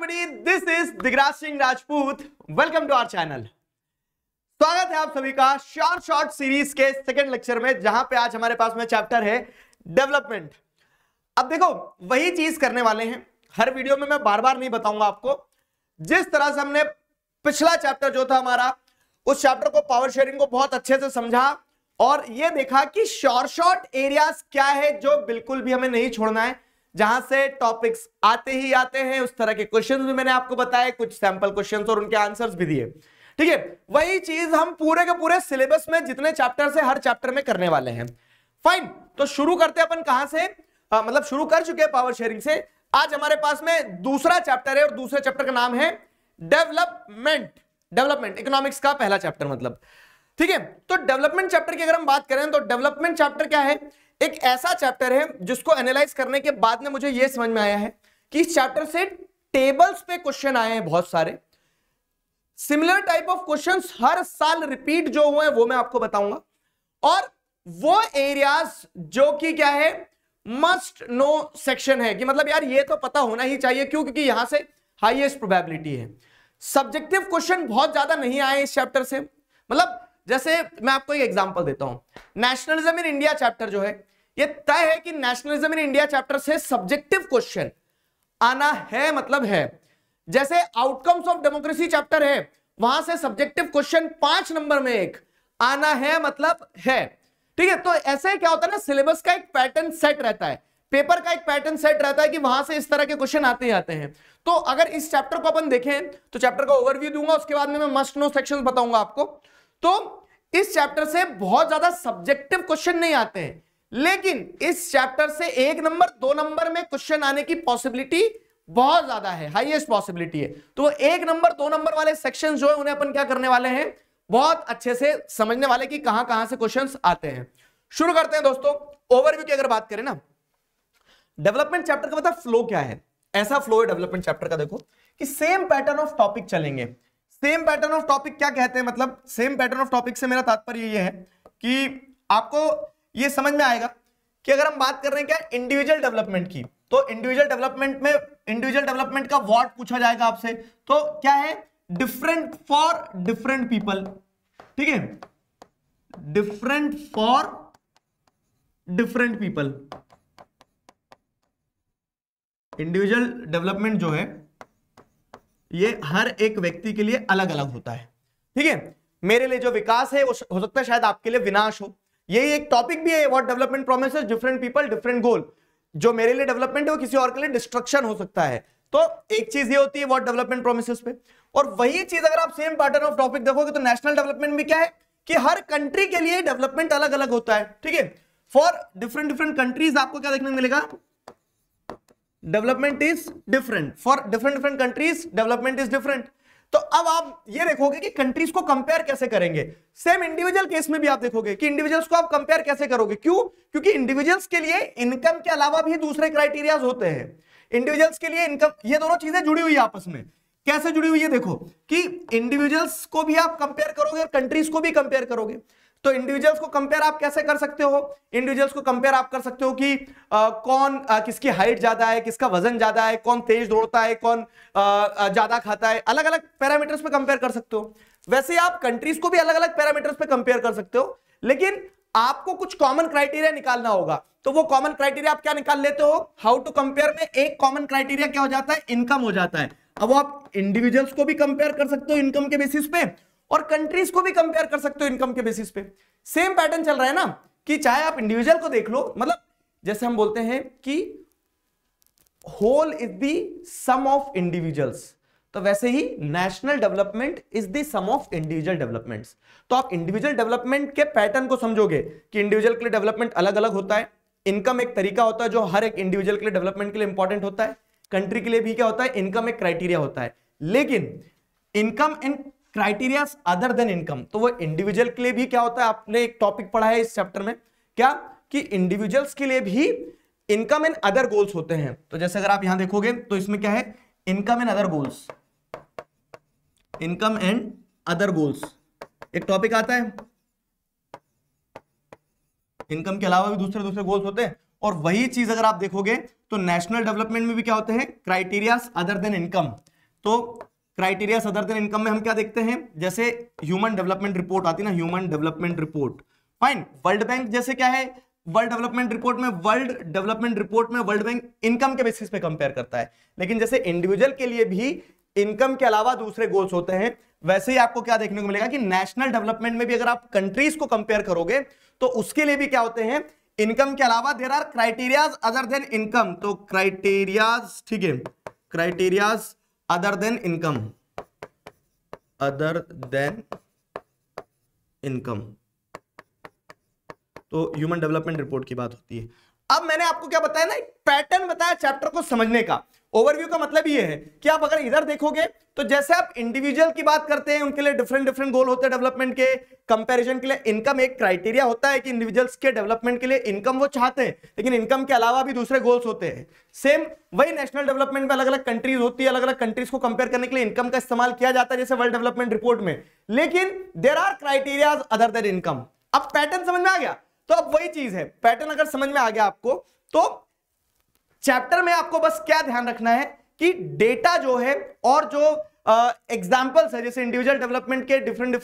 everybody, this is Digraj Singh Rajput. Welcome to our channel. स्वागत है आप सभी का शॉर्ट सीरीज के सेकंड लेक्चर में, जहां पे आज हमारे पास में चैप्टर है डेवलपमेंट. अब देखो, वही चीज करने वाले हैं. हर वीडियो में मैं बार बार नहीं बताऊंगा आपको. जिस तरह से हमने पिछला चैप्टर जो था हमारा, उस चैप्टर को पावर शेयरिंग को बहुत अच्छे से समझा और ये देखा कि शॉर्ट एरियाज क्या है जो बिल्कुल भी हमें नहीं छोड़ना है, जहां से टॉपिक्स आते ही आते हैं. उस तरह के क्वेश्चंस भी मैंने आपको बताए, कुछ सैंपल क्वेश्चंस और उनके आंसर्स भी दिए. ठीक है, वही चीज हम पूरे के पूरे सिलेबस में जितने चैप्टर से हर चैप्टर में करने वाले हैं. फाइन, तो शुरू करते हैं अपन कहां से, मतलब शुरू कर चुके हैं पावर शेयरिंग से. आज हमारे पास में दूसरा चैप्टर है और दूसरे चैप्टर का नाम है डेवलपमेंट इकोनॉमिक्स का पहला चैप्टर मतलब. ठीक है, तो डेवलपमेंट चैप्टर की अगर हम बात करें तो डेवलपमेंट चैप्टर क्या है, एक ऐसा चैप्टर है जिसको एनालाइज करने के बाद में मुझे यह समझ में आया है कि इस चैप्टर से टेबल्स पे क्वेश्चन आए हैं बहुत सारे. सिमिलर टाइप ऑफ क्वेश्चंस हर साल रिपीट जो हुए हैं वो मैं आपको बताऊंगा, और वो एरियाज जो कि क्या है, मस्ट नो सेक्शन है कि मतलब यार ये तो पता होना ही चाहिए. क्यों? क्योंकि यहां से हाईएस्ट प्रोबेबिलिटी है. सब्जेक्टिव क्वेश्चन बहुत ज्यादा नहीं आए इस चैप्टर से. मतलब जैसे मैं आपको एक एग्जांपल देता हूं, नेशनलिज्म इन इंडिया चैप्टर जो है, ये तय है कि नेशनलिज्म इन इंडिया चैप्टर से सब्जेक्टिव क्वेश्चन आना है, मतलब है. जैसे आउटकम्स ऑफ डेमोक्रेसी चैप्टर है, वहां से सब्जेक्टिव क्वेश्चन 5 नंबर में एक आना है, मतलब है. ठीक है, तो ऐसे क्या होता है ना, सिलेबस का एक पैटर्न सेट रहता है, पेपर का एक पैटर्न सेट रहता है कि वहां से इस तरह के क्वेश्चन आते ही आते हैं. तो अगर इस चैप्टर को अपन देखें तो चैप्टर का ओवरव्यू दूंगा, उसके बाद में मैं मस्ट नो सेक्शंस बताऊंगा आपको. तो इस चैप्टर से बहुत ज्यादा सब्जेक्टिव क्वेश्चन नहीं आते हैं, लेकिन इस चैप्टर से 1 नंबर 2 नंबर में क्वेश्चन आने की पॉसिबिलिटी बहुत ज्यादा है, हाईएस्ट पॉसिबिलिटी है. तो 1 नंबर 2 नंबर वाले सेक्शन जो है उन्हें अपन क्या करने वाले हैं, बहुत अच्छे से समझने वाले कि कहां कहां से क्वेश्चंस आते हैं. शुरू करते हैं दोस्तों. ओवरव्यू की अगर बात करें ना, डेवलपमेंट चैप्टर का मतलब फ्लो क्या है. ऐसा फ्लो है डेवलपमेंट चैप्टर का, देखो कि सेम पैटर्न ऑफ टॉपिक चलेंगे. सेम पैटर्न ऑफ टॉपिक क्या कहते हैं, मतलब सेम पैटर्न ऑफ टॉपिक से मेरा तात्पर्य ये है कि आपको ये समझ में आएगा कि अगर हम बात कर रहे हैं क्या इंडिविजुअल डेवलपमेंट की, तो इंडिविजुअल डेवलपमेंट में इंडिविजुअल डेवलपमेंट का व्हाट पूछा जाएगा आपसे, तो क्या है, डिफरेंट फॉर डिफरेंट पीपल. ठीक है, different for different people. Individual development जो है ये हर एक व्यक्ति के लिए अलग अलग होता है. ठीक है, मेरे लिए जो विकास है वो हो सकता है शायद आपके लिए विनाश हो. यही एक टॉपिक भी है, what development promises different people different गोल. जो मेरे लिए डेवलपमेंट है वो किसी और के लिए डिस्ट्रक्शन हो सकता है. तो एक चीज ये होती है व्हाट डेवलपमेंट प्रोमिसेस पे, और वही चीज अगर आप सेम पैटर्न ऑफ टॉपिक देखोगे तो नेशनल डेवलपमेंट में क्या है कि हर कंट्री के लिए डेवलपमेंट अलग अलग होता है. ठीक है, फॉर डिफरेंट डिफरेंट कंट्रीज आपको क्या देखने को मिलेगा, development is different. For different different countries development is different. तो अब आप ये देखोगे कि कंट्रीज को कंपेयर कैसे करेंगे. सेम इंडिविजुअल केस में भी आप देखोगे कि इंडिविजुअल्स को आप कंपेयर कैसे करोगे. क्यों? क्योंकि इंडिविजुअल्स के लिए इनकम के अलावा भी दूसरे क्राइटेरियाज होते हैं. इंडिविजुअल्स के लिए इनकम, ये दोनों चीजें जुड़ी हुई है आपस में. कैसे जुड़ी हुई है, देखो कि इंडिविजुअल्स को भी आप कंपेयर करोगे और कंट्रीज को भी कंपेयर करोगे. तो इंडिविजुअल्स को कंपेयर आप कैसे कर सकते हो, इंडिविजुअल्स को कंपेयर आप कर सकते हो कि कौन किसकी हाइट ज्यादा है, किसका वजन ज्यादा है, कौन तेज दौड़ता है, कौन ज्यादा खाता है. अलग अलग पैरामीटर्स पे कंपेयर कर सकते हो. वैसे आप कंट्रीज को भी अलग अलग पैरामीटर्स पे कंपेयर कर सकते हो, लेकिन आपको कुछ कॉमन क्राइटेरिया निकालना होगा. तो वो कॉमन क्राइटेरिया आप क्या निकाल लेते हो, हाउ टू कंपेयर में एक कॉमन क्राइटेरिया क्या हो जाता है, इनकम हो जाता है. अब आप इंडिविजुअल्स को भी कंपेयर कर सकते हो इनकम के बेसिस पे, और कंट्रीज को भी कंपेयर कर सकते हो इनकम के बेसिस पे. सेम पैटर्न चल रहा है ना, कि चाहे आप इंडिविजुअल को देख लो, मतलब जैसे हम बोलते हैं कि whole is the sum of individuals, तो वैसे ही national development is the sum of individual developments. तो आप इंडिविजुअल डेवलपमेंट के पैटर्न को समझोगे कि इंडिविजुअल के लिए डेवलपमेंट अलग अलग होता है. इनकम एक तरीका होता है जो हर एक इंडिविजुअल के लिए डेवलपमेंट के लिए इंपॉर्टेंट होता है. कंट्री के लिए भी क्या होता है, इनकम एक क्राइटेरिया होता है. लेकिन income and criteria other than income, तो वो इंडिविजुअल के लिए भी क्या होता है, आपने एक टॉपिक पढ़ा है इस चैप्टर में, क्या कि इंडिविजुअल्स के लिए भी इनकम एंड अदर गोल्स होते हैं. तो जैसे अगर आप यहां देखोगे तो इसमें क्या है, income and other goals, income and other goals एक टॉपिक आता है. इनकम के अलावा भी दूसरे दूसरे गोल्स होते हैं. और वही चीज अगर आप देखोगे तो नेशनल डेवलपमेंट में भी क्या होते हैं, क्राइटेरिया अदर देन इनकम. तो क्राइटेरिया अदर देन इनकम में हम क्या देखते हैं, जैसे ह्यूमन डेवलपमेंट रिपोर्ट आती है ना, human development report, fine. World bank जैसे क्या है, वर्ल्ड डेवलपमेंट रिपोर्ट में वर्ल्ड बैंक इनकम के बेसिस पे कंपेयर करता है, लेकिन जैसे इंडिविजुअल के लिए भी इनकम के अलावा दूसरे गोल्स होते हैं, वैसे ही आपको क्या देखने को मिलेगा कि नेशनल डेवलपमेंट में भी अगर आप कंट्रीज को कंपेयर करोगे तो उसके लिए भी क्या होते हैं, इनकम के अलावा there are criterias other than income. तो क्राइटेरियाज, ठीक है, criterias other than income, other than income, तो ह्यूमन डेवलपमेंट रिपोर्ट की बात होती है। अब मैंने आपको क्या बताया ना, एक पैटर्न बताया चैप्टर को समझने का। ओवरव्यू का मतलब ये है कि आप अगर इधर देखोगे तो जैसे आप इंडिविजुअल की बात करते हैं, उनके लिए डिफरेंट गोल होते हैं डेवलपमेंट के, कंपैरिजन के लिए इनकम एक क्राइटेरिया होता है कि इंडिविजुअल्स के डेवलपमेंट के लिए इनकम वो चाहते हैं, लेकिन इनकम के अलावा भी दूसरे गोल्स होते हैं। सेम वही नेशनल डेवलपमेंट में अलग अलग कंट्रीज होती है, अलग अलग कंट्रीज को कंपेयर करने के लिए इनकम का इस्तेमाल किया जाता है, जैसे वर्ल्ड डेवलपमेंट रिपोर्ट में, लेकिन there are criterias other than income. अब पैटर्न समझ में आ गया, तो अब वही चीज है, पैटर्न अगर समझ में आ गया आपको, तो चैप्टर में आपको बस क्या ध्यान रखना है कि डेटा जो है और जो एग्जांपल्स है, जैसे इंडिविजुअल डेवलपमेंट के डिफरेंट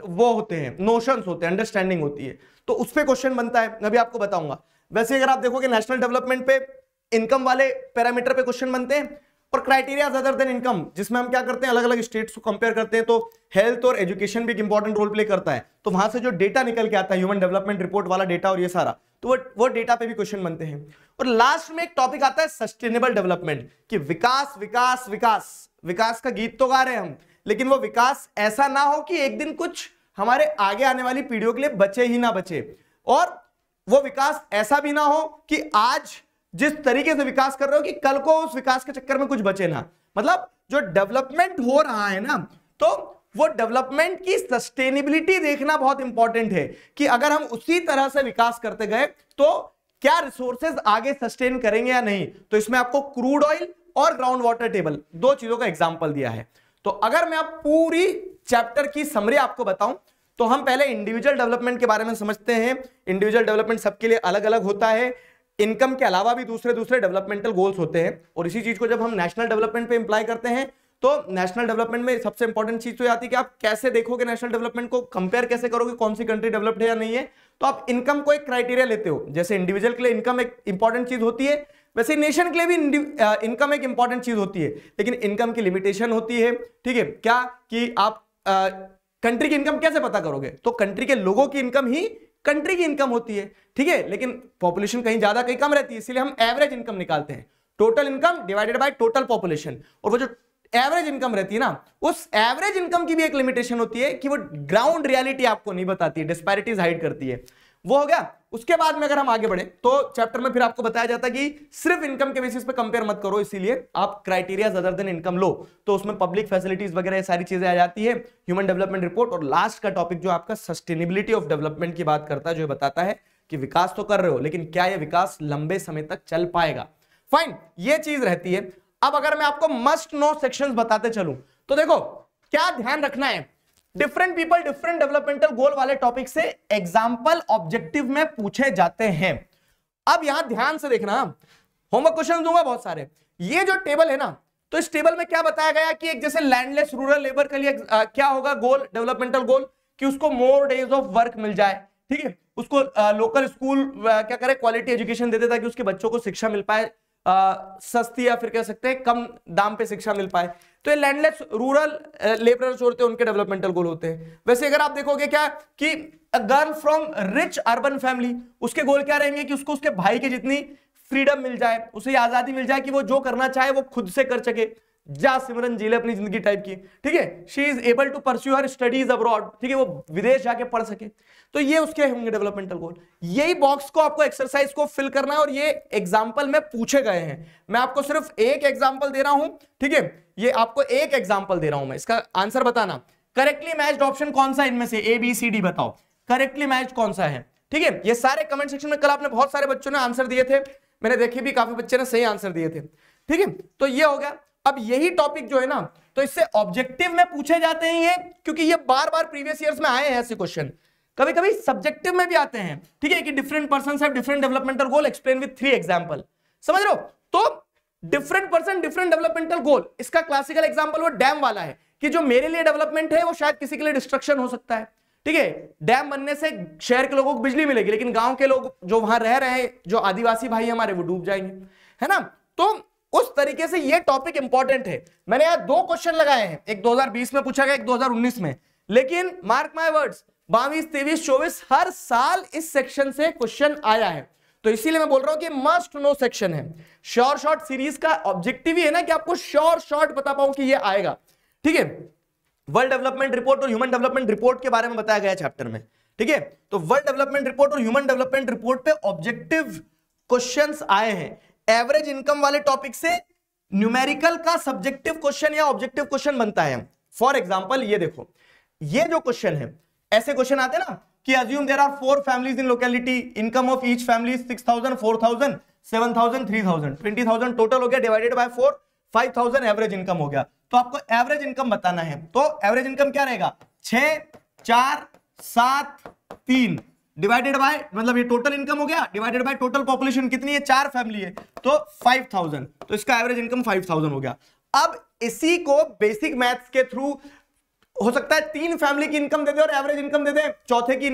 वो होते हैं, नोशंस होते हैं, अंडरस्टैंडिंग होती है, तो उस पे क्वेश्चन बनता है, मैं भी आपको बताऊंगा। वैसे अगर आप देखोगे नेशनल डेवलपमेंट पे इनकम वाले पैरामीटर पे क्वेश्चन बनते हैं, और क्राइटेरिया अदर देन इनकम, जिसमें हम क्या करते हैं, अलग अलग स्टेट्स को कंपेयर करते हैं, तो हेल्थ और एजुकेशन भी एक इंपॉर्टेंट रोल प्ले करता है, तो वहां से जो डेटा निकल के आता है, ह्यूमन डेवलपमेंट रिपोर्ट वाला डेटा और ये सारा, तो वो डेटा पे भी क्वेश्चन बनते हैं। और लास्ट में एक टॉपिक आता है सस्टेनेबल डेवलपमेंट, कि विकास विकास विकास, विकास का गीत तो गा रहे हैं हम, लेकिन वो विकास ऐसा ना हो कि एक दिन कुछ हमारे आगे आने वाली पीढ़ियों के लिए बचे ही ना बचे, और वो विकास ऐसा भी ना हो कि आज जिस तरीके से विकास कर रहे हो कि कल को उस विकास के चक्कर में कुछ बचे ना। मतलब जो डेवलपमेंट हो रहा है ना, तो वो डेवलपमेंट की सस्टेनेबिलिटी देखना बहुत इंपॉर्टेंट है, कि अगर हम उसी तरह से विकास करते गए तो क्या रिसोर्सेज आगे सस्टेन करेंगे या नहीं। तो इसमें आपको क्रूड ऑयल और ग्राउंड वाटर टेबल, दो चीजों का एग्जांपल दिया है। तो अगर मैं आप पूरी चैप्टर की समरी आपको बताऊं, तो हम पहले इंडिविजुअल डेवलपमेंट के बारे में समझते हैं। इंडिविजुअल डेवलपमेंट सबके लिए अलग अलग होता है, इनकम के अलावा भी दूसरे डेवलपमेंटल गोल्स होते हैं, और इसी चीज को जब हम नेशनल डेवलपमेंट पे इंप्लाई करते हैं, तो नेशनल डेवलपमेंट में सबसे इंपॉर्टेंट चीज तो आती है कि आप कैसे देखोगे नेशनल डेवलपमेंट को, कंपेयर कैसे करोगे कौन सी कंट्री डेवलप्ड है या नहीं है। तो आप इनकम को एक क्राइटेरिया लेते हो, जैसे इंडिविजुअल के लिए इनकम एक इंपॉर्टेंट चीज होती है, वैसे नेशन के लिए भी इनकम एक इंपॉर्टेंट चीज होती है, लेकिन इनकम की लिमिटेशन होती है। ठीक है, क्या कि आप कंट्री की इनकम कैसे पता करोगे, तो कंट्री के लोगों की इनकम ही कंट्री की इनकम होती है। ठीक है, लेकिन पॉपुलेशन कहीं ज्यादा कहीं कम रहती है, इसलिए हम एवरेज इनकम निकालते हैं, total income divided by total population. और वो जो एवरेज इनकम रहती है ना, उस एवरेज इनकम की भी एक लिमिटेशन होती है कि वो ग्राउंड रियलिटी आपको नहीं बताती है, डिस्पैरिटीज हाइड करती है। वो हो गया। उसके बाद में अगर हम आगे बढ़े तो चैप्टर में फिर आपको बताया जाता है कि सिर्फ इनकम के बेसिस पे कंपेयर मत करो, इसीलिए आप क्राइटेरिया अदर देन इनकम लो, तो उसमें पब्लिक फैसिलिटीज वगैरह सारी चीजें आ जाती है, ह्यूमन डेवलपमेंट रिपोर्ट, और लास्ट का टॉपिक जो आपका सस्टेनेबिलिटी ऑफ डेवलपमेंट की बात करता है, जो बताता है कि विकास तो कर रहे हो, लेकिन क्या यह विकास लंबे समय तक चल पाएगा। फाइन, ये चीज रहती है। अब अगर मैं आपको मस्ट नो सेक्शंस बताते चलूं, तो देखो क्या ध्यान रखना है, डिफरेंट पीपल डिफरेंट डेवलपमेंटल गोल वाले टॉपिक से एग्जाम्पल ऑब्जेक्टिव में पूछे जाते हैं। अब यहां ध्यान से देखना, होमवर्क क्वेश्चन दूंगा बहुत सारे। ये जो टेबल है ना, तो इस टेबल में क्या बताया गया कि एक जैसे लैंडलेस रूरल लेबर के लिए क्या होगा गोल, डेवलपमेंटल गोल, कि उसको मोर डेज ऑफ वर्क मिल जाए। ठीक है, उसको लोकल स्कूल क्या करे, क्वालिटी एजुकेशन दे दे ताकि उसके बच्चों को शिक्षा मिल पाए, सस्ती या फिर कह सकते हैं कम दाम पे शिक्षा मिल पाए। तो ये लैंडलेस रूरल लेबरर्स होते हैं, उनके डेवलपमेंटल गोल होते हैं। वैसे अगर आप देखोगे क्या कि a girl from rich urban family, उसके गोल क्या रहेंगे कि उसको उसके भाई के जितनी फ्रीडम मिल जाए, उसे आजादी मिल जाए कि वो जो करना चाहे वो खुद से कर सके, जा सिमरन जी ले अपनी जिंदगी टाइप की। ठीक है, she is able to pursue her studies abroad, ठीक है, वो विदेश जाके पढ़ सके। तो ये उसके होंगे डेवलपमेंटल गोल। यही बॉक्स को आपको एक्सरसाइज को फिल करना है, और ये एग्जाम्पल में पूछे गए हैं। मैं आपको सिर्फ एक एग्जाम्पल दे रहा हूं, ठीक है, ये आपको एक एग्जाम्पल दे रहा हूं मैं, इसका आंसर बताना। करेक्टली मैच्ड ऑप्शन कौन सा इनमें से, ए बी सी डी बताओ, करेक्टली मैच्ड कौन सा है। ठीक है, ये सारे कमेंट सेक्शन में कल आपने बहुत सारे बच्चों ने आंसर दिए थे, मैंने देखे भी काफी बच्चे ने सही आंसर दिए थे। ठीक है, तो ये हो गया। अब यही टॉपिक जो है ना, तो इससे ऑब्जेक्टिव में पूछे जाते हैं ये, क्योंकि ये बार बार प्रीवियस ईयर्स में आए हैं ऐसे क्वेश्चन, कभी कभी सब्जेक्टिव में भी आते हैं। ठीक है, कि different persons have different developmental goal, explain with 3 example, समझ रहे हो। तो डिफरेंट पर्सन डिफरेंट डेवलपमेंटल गोल। इसका क्लासिकल एग्जांपल वो डैम वाला है कि जो मेरे लिए डेवलपमेंट है वो शायद किसी के लिए डिस्ट्रक्शन हो सकता है। ठीक है, डैम बनने से शहर के लोगों को बिजली मिलेगी, लेकिन गांव के लोग जो वहां रह रहे हैं, जो आदिवासी भाई हमारे, वो डूब जाएंगे, है ना। तो उस तरीके से ये टॉपिक इंपॉर्टेंट है। मैंने यहां 2 क्वेश्चन लगाए हैं, एक 2020 में पूछा गया, एक 2019 में, लेकिन मार्क माय वर्ड्स 22, 23, 24 हर साल इस सेक्शन से क्वेश्चन आया है। तो इसीलिए मैं बोल रहा हूं कि मस्ट नो सेक्शन है। श्योर शॉर्ट सीरीज का ऑब्जेक्टिव ही है ना कि आपको श्योर शॉर्ट बता पाऊं कि ये आएगा। ठीक है, वर्ल्ड डेवलपमेंट रिपोर्ट और ह्यूमन डेवलपमेंट रिपोर्ट के बारे में बताया गया चैप्टर में। ठीक है, तो वर्ल्ड डेवलपमेंट रिपोर्ट और ह्यूमन डेवलपमेंट रिपोर्ट पे ऑब्जेक्टिव क्वेश्चंस आए हैं। एवरेज इनकम वाले टॉपिक से न्यूमेरिकल का सब्जेक्टिव क्वेश्चन या ऑब्जेक्टिव क्वेश्चन बनता है। फॉर एग्जांपल ये देखो, ये जो क्वेश्चन है, ऐसे क्वेश्चन आते हैं ना कि assume there are 4 families in locality, income of each family 6000, 4000, 7000, 3000, 20000 total हो गया, डिवाइडेड बाय 4, 5000 एवरेज इनकम हो गया। तो आपको एवरेज इनकम बताना है। तो एवरेज इनकम क्या रहेगा, 6, 4, 7, 3 डिवाइडेड बाय, मतलब ये टोटल इनकम हो गया, डिवाइडेड बाय टोटल पॉपुलेशन कितनी है, 4 फैमिली है तो 5000, तो इसका एवरेज इनकम 5000 हो गया। अब इसी को बेसिक मैथ्स के थ्रू हो सकता है 3 फैमिली की इनकम दे दे और एवरेज इनकम दे दे, चौथे की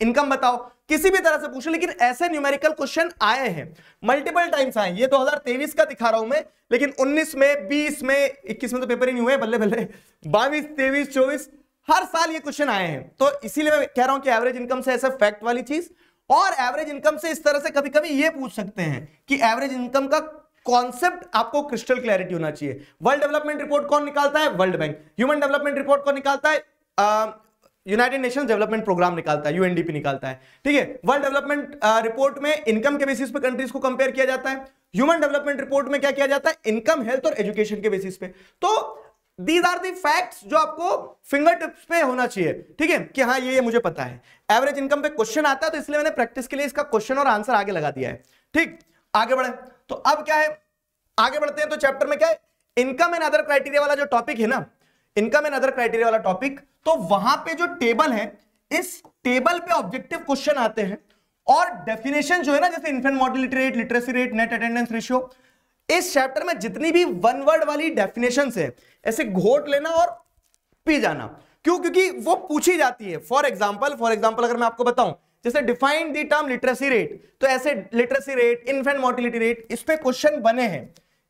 इनकम बताओ, किसी भी तरह से पूछो, लेकिन ऐसे न्यूमेरिकल क्वेश्चन आए हैं, मल्टीपल टाइम्स आए। ये 2023 का दिखा रहा हूं मैं, लेकिन 19 में, 20 में, 21 में तो पेपर ही नहीं हुए, बल्ले बल्ले, 22, 23, 24 हर साल ये क्वेश्चन आए हैं। तो इसीलिए मैं कह रहा हूं कि एवरेज इनकम से ऐसा फैक्ट वाली चीज, और एवरेज इनकम से इस तरह से कभी कभी ये पूछ सकते हैं कि एवरेज इनकम का कॉन्सेप्ट आपको क्रिस्टल क्लैरिटी होना चाहिए। वर्ल्ड डेवलपमेंट रिपोर्ट कौन निकालता है, world bank. Human development report कौन निकालता है, यूनाइटेड नेशंस डेवलपमेंट प्रोग्राम निकालता है, यूएनडीपी निकालता है। ठीक है, वर्ल्ड डेवलपमेंट रिपोर्ट में इनकम के बेसिस पे कंट्रीज को कंपेयर किया जाता है। ह्यूमन डेवलपमेंट रिपोर्ट में क्या किया जाता है, इनकम, हेल्थ और एजुकेशन के बेसिस पे। तो दीज आर दी फैक्ट्स जो आपको फिंगर टिप्स पे होना चाहिए। ठीक है, कि हाँ ये मुझे पता है। एवरेज इनकम पे क्वेश्चन आता है, तो इसलिए मैंने प्रैक्टिस के लिए इसका क्वेश्चन और आंसर आगे लगा दिया है। ठीक, आगे बढ़े। तो अब क्या है, आगे बढ़ते हैं। तो चैप्टर में क्या है, इनकम एंड अदर क्राइटेरिया वाला जो टॉपिक है ना, इनकम एंड अदर क्राइटेरिया वाला टॉपिक, तो वहां पे जो टेबल है, इस टेबल पे ऑब्जेक्टिव क्वेश्चन आते हैं, और डेफिनेशन जो है ना, जैसे infant mortality rate, literacy rate, net attendance ratio, इस चैप्टर में जितनी भी वन वर्ड वाली डेफिनेशंस है, ऐसे घोट लेना और पी जाना। क्यों, क्योंकि वो पूछी जाती है। फॉर एग्जाम्पल अगर मैं आपको बताऊं, जैसे define the term literacy rate, तो ऐसे literacy rate, infant mortality rate, इस पे क्वेश्चन बने हैं।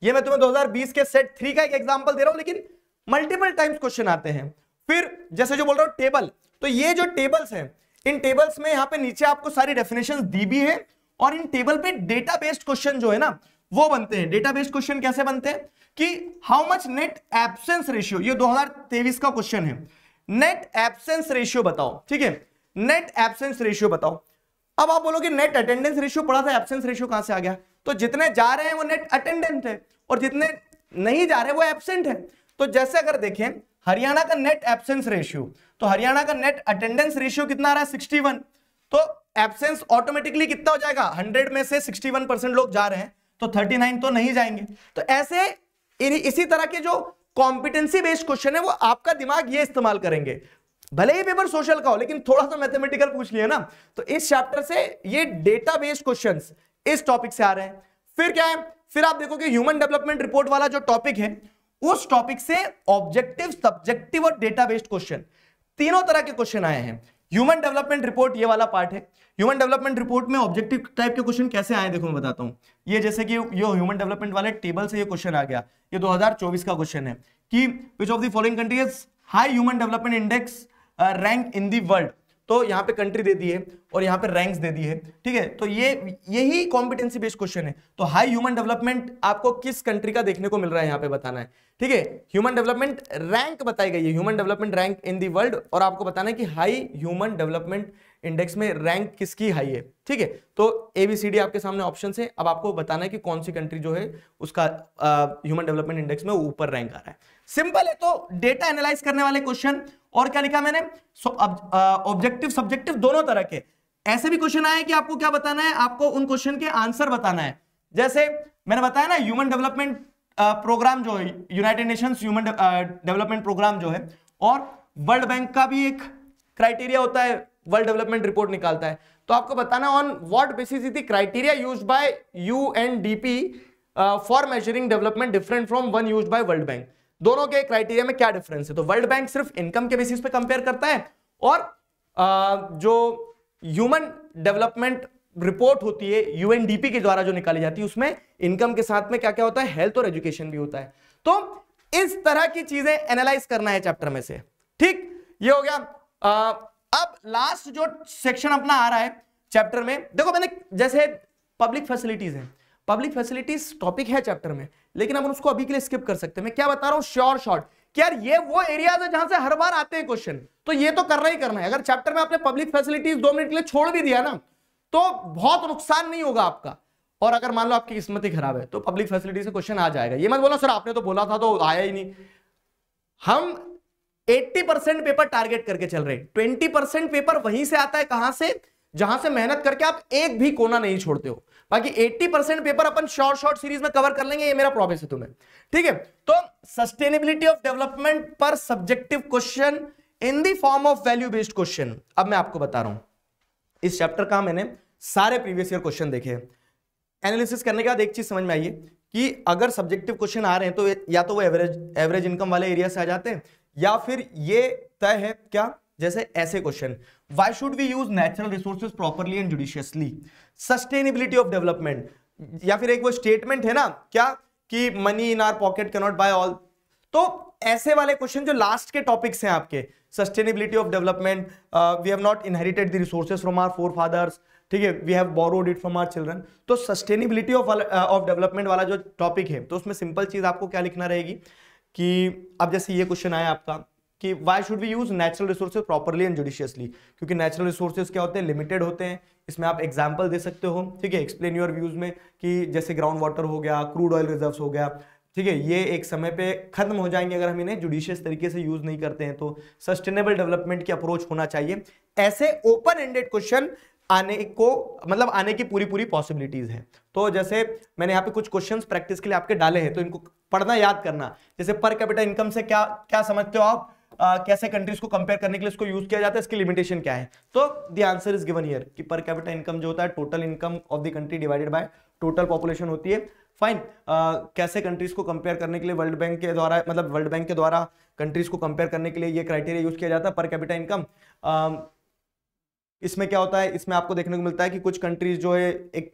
ये मैं तुम्हें 2020 के सेट 3 का एक एग्जांपल दे रहा हूं, लेकिन मल्टीपल टाइम्स क्वेश्चन आते हैं। फिर जैसे जो बोल रहा हूं टेबल, तो ये जो टेबल्स हैं, इन टेबल्स में यहां पे नीचे आपको सारी डेफिनेशंस दी भी है, और इन टेबल पे डेटा बेस्ड क्वेश्चन जो है ना, वो बनते हैं। डेटा बेस्ड क्वेश्चन कैसे बनते हैं कि how much net absence ratio, ये 2023 का क्वेश्चन है, नेट एब्सेंस रेशियो बताओ। ठीक है, नेट एब्सेंस रेशियो बताओ। अब आप बोलोगे नेट अटेंडेंस रेशियो पढ़ा था, एब्सेंस रेशियो कहां से आ गया? तो जितने जा रहे हैं वो नेट अटेंडेंट है, और जितने नहीं जा रहे वो एब्सेंट है। तो जैसे अगर देखें हरियाणा का नेट एब्सेंस रेशियो, तो हरियाणा का नेट अटेंडेंस रेशियो कितना आ रहा है, 61, तो एब्सेंस ऑटोमेटिकली कितना हो जाएगा, 100 में से 61% लोग जा रहे हैं, तो 39 तो नहीं जाएंगे। तो ऐसे इसी तरह के जो कॉम्पिटेंसी बेस्ड क्वेश्चन है, वो आपका दिमाग ये इस्तेमाल करेंगे। भले ही पेपर सोशल का हो, लेकिन थोड़ा सा मैथमेटिकल पूछ लिया ना, तो इस चैप्टर से ये डेटा बेस्ड क्वेश्चंस इस टॉपिक से आ रहे हैं। फिर क्या है, फिर आप देखोगे ह्यूमन डेवलपमेंट रिपोर्ट वाला जो टॉपिक है, उस टॉपिक से ऑब्जेक्टिव, सब्जेक्टिव और डेटा बेस्ड क्वेश्चन, तीनों तरह के क्वेश्चन आए हैं। ह्यूमन डेवलपमेंट रिपोर्ट ये वाला पार्ट है। ह्यूमन डेवलपमेंट रिपोर्ट में ऑब्जेक्टिव टाइप के क्वेश्चन कैसे आए, देखो मैं बताता हूं। ये जैसे कि ये ह्यूमन डेवलपमेंट वाले टेबल से ये क्वेश्चन आ गया, ये 2024 का क्वेश्चन है कि which of the following countries high human development index rank in the world. तो यहाँ पे कंट्री दे दी है और यहाँ पे रैंक्स दे दी है। ठीक है, तो यही कॉम्पिटेंसी बेस्ड क्वेश्चन है। तो हाई ह्यूमन डेवलपमेंट आपको किस कंट्री का देखने को मिल रहा है, यहाँ पे बताना है। ठीक है, ह्यूमन डेवलपमेंट रैंक बताई गई है, human development rank in the world, और आपको बताना है कि हाई ह्यूमन डेवलपमेंट इंडेक्स में रैंक किसकी हाई है। ठीक है, तो ABCD आपके सामने ऑप्शन है। अब आपको बताना है कि कौन सी कंट्री जो है उसका ह्यूमन डेवलपमेंट इंडेक्स में ऊपर रैंक आ रहा है। सिंपल है। तो डेटा एनालाइज करने वाले क्वेश्चन, और क्या लिखा मैंने, ऑब्जेक्टिव सब्जेक्टिव दोनों तरह के। ऐसे भी क्वेश्चन आए कि आपको क्या बताना है, आपको उन क्वेश्चन के आंसर बताना है। जैसे मैंने बताया ना, ह्यूमन डेवलपमेंट प्रोग्राम जो है, United Nations human development programme जो है, और वर्ल्ड बैंक का भी एक क्राइटेरिया होता है, वर्ल्ड डेवलपमेंट रिपोर्ट निकालता है। तो आपको बताना on what basis is the criteria used by UNDP for measuring development different from one used by world bank. दोनों के क्राइटेरिया में क्या डिफरेंस है? तो वर्ल्ड बैंक सिर्फ इनकम के बेसिस पे कंपेयर करता है और जो ह्यूमन डेवलपमेंट रिपोर्ट होती है यूएनडीपी के द्वारा जो निकाली जाती है उसमें इनकम के साथ में क्या क्या होता है, हेल्थ और एजुकेशन भी होता है। तो इस तरह की चीजें एनालाइज करना है चैप्टर में से, ठीक, ये हो गया। अब लास्ट जो सेक्शन अपना आ रहा है चैप्टर में, देखो मैंने जैसे पब्लिक फैसिलिटीज है, पब्लिक फैसिलिटीज टॉपिक है चैप्टर में, लेकिन हम उसको अभी के लिए स्किप कर सकते हैं। मैं क्या बता रहा हूं श्योर शॉर्ट कि यार ये वो एरियाज है जहां से हर बार आते हैं क्वेश्चन, तो ये तो करना ही करना है। अगर चैप्टर में आपने पब्लिक फैसिलिटीज 2 मिनट के लिए छोड़ भी दिया ना तो बहुत नुकसान नहीं होगा आपका, और अगर मान लो आपकी किस्मत ही खराब है तो पब्लिक फैसिलिटी से क्वेश्चन आ जाएगा। ये मत बोलो सर आपने तो बोला था तो आया ही नहीं। हम 80% पेपर टारगेट करके चल रहे हैं, 20% पेपर वहीं से आता है, कहां से, जहां से मेहनत करके आप एक भी कोना नहीं छोड़ते हो। बाकी 80% पेपर अपन शॉर्ट सीरीज में कवर कर लेंगे, ये मेरा प्रॉमिस है तुम्हें, ठीक है। तो सस्टेनेबिलिटी ऑफ डेवलपमेंट पर subjective question in the form of value based question. अब मैं आपको बता रहा हूं, इस चैप्टर का मैंने सारे प्रीवियस ईयर क्वेश्चन देखे हैं। एनालिसिस करने के बाद एक चीज समझ में आई है कि अगर सब्जेक्टिव क्वेश्चन आ रहे हैं तो या तो वो एवरेज इनकम वाले एरिया से आ जाते हैं, या फिर ये तय है क्या, जैसे ऐसे question, why should we use natural resources properly and judiciously, sustainability of development, या फिर एक वो स्टेटमेंट है ना क्या कि money in our pocket can not buy all. तो ऐसे वाले क्वेश्चन जो लास्ट के टॉपिक्स हैं आपके, sustainability of development, we have not inherited the resources from our forefathers, ठीक है, we have borrowed it from our children. तो सस्टेनेबिलिटी ऑफ डेवलपमेंट वाला जो टॉपिक है, तो उसमें सिंपल चीज आपको क्या लिखना रहेगी कि अब जैसे ये क्वेश्चन आया आपका कि why should we use natural resources properly and judiciously, क्योंकि नेचुरल रिसोर्सेज क्या होते हैं, लिमिटेड होते हैं। इसमें आप एग्जांपल दे सकते हो, ठीक है, एक्सप्लेन योर व्यूज में कि जैसे ग्राउंड वाटर हो गया, क्रूड ऑयल रिजर्व्स हो गया, ठीक है, ये एक समय पे खत्म हो जाएंगे अगर हम इन्हें जुडिशियस तरीके से यूज नहीं करते हैं। तो सस्टेनेबल डेवलपमेंट की अप्रोच होना चाहिए। ऐसे ओपन एंडेड क्वेश्चन आने को, मतलब आने की पूरी पॉसिबिलिटीज है। तो जैसे मैंने यहाँ पे कुछ क्वेश्चंस प्रैक्टिस के लिए आपके डाले हैं, तो इनको पढ़ना याद करना। जैसे पर कैपिटा इनकम से क्या क्या समझते हो आप, कैसे कंट्रीज को कंपेयर करने के लिए इसको यूज किया जाता है, इसकी लिमिटेशन क्या है। तो the answer is given here कि पर कैपिटा इनकम जो होता है total income of the country divided by total population होती है। फाइन, कैसे कंट्रीज को कंपेयर करने के लिए वर्ल्ड बैंक के द्वारा, मतलब वर्ल्ड बैंक के द्वारा कंट्रीज को कंपेयर करने के लिए ये क्राइटेरिया यूज किया जाता है पर कैपिटा इनकम। इसमें क्या होता है, इसमें आपको देखने को मिलता है कि कुछ कंट्रीज जो है एक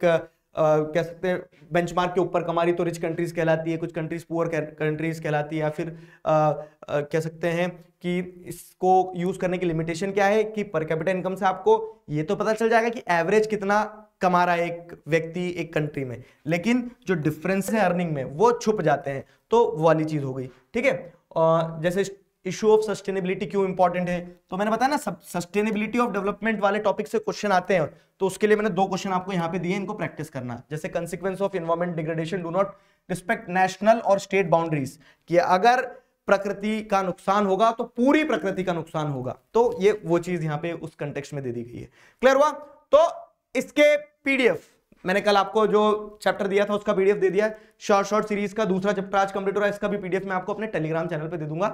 कह सकते हैं बेंचमार्क के ऊपर कमा रही तो रिच कंट्रीज कहलाती है, कुछ कंट्रीज पुअर कंट्रीज कहलाती है, या फिर कह सकते हैं कि इसको यूज करने की लिमिटेशन क्या है कि पर कैपिटा इनकम से आपको ये तो पता चल जाएगा कि एवरेज कितना कमा रहा है एक व्यक्ति एक कंट्री में, लेकिन जो डिफरेंस है अर्निंग में वो छुप जाते हैं। तो वो वाली चीज हो गई, ठीक है। जैसे इशू ऑफ सस्टेनेबिलिटी क्यों इंपॉर्टेंट है, तो मैंने बताया ना सस्टेनेबिलिटी ऑफ डेवलपमेंट वाले टॉपिक से क्वेश्चन आते हैं, तो उसके लिए मैंने 2 क्वेश्चन आपको यहाँ पे दिए, इनको प्रैक्टिस करना। जैसे consequence of environment degradation do not respect national और स्टेट बाउंड्रीज, कि अगर प्रकृति का नुकसान होगा तो पूरी प्रकृति का नुकसान होगा। तो ये वो चीज यहाँ पे उस कंटेक्स्ट में दे दी गई है। क्लियर हुआ? तो इसके पीडीएफ मैंने कल आपको जो चैप्टर दिया था उसका पीडीएफ दे दिया। शॉर्ट सीरीज का दूसरा चैप्टर आज कंप्लीट हो रहा है, इसका भी पीडीएफ मैं आपको अपने टेलीग्राम चैनल पे दे दूंगा,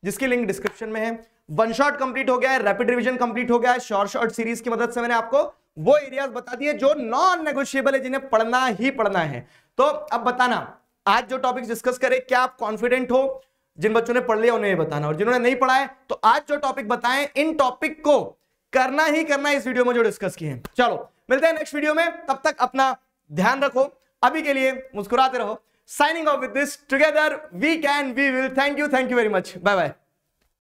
जिसकी लिंक डिस्क्रिप्शन में है। वन शॉट कंप्लीट हो गया है, रैपिड रिवीजन कंप्लीट हो गया है। शॉर्ट सीरीज की मदद से मैंने आपको वो एरियाज बता दिए जो नॉन नेगोशिएबल है, जिन्हें पढ़ना ही पढ़ना है। तो अब बताना आज जो टॉपिक डिस्कस करें क्या आप कॉन्फिडेंट हो? जिन बच्चों ने पढ़ लिया उन्हें बताना, और जिन्होंने नहीं पढ़ा है तो आज जो टॉपिक बताएं इन टॉपिक को करना ही करना है इस वीडियो में जो डिस्कस किए हैं। चलो मिलते हैं नेक्स्ट वीडियो में, तब तक अपना ध्यान रखो, अभी के लिए मुस्कुराते रहो। Signing off with this, together we can we will. Thank you very much, bye bye.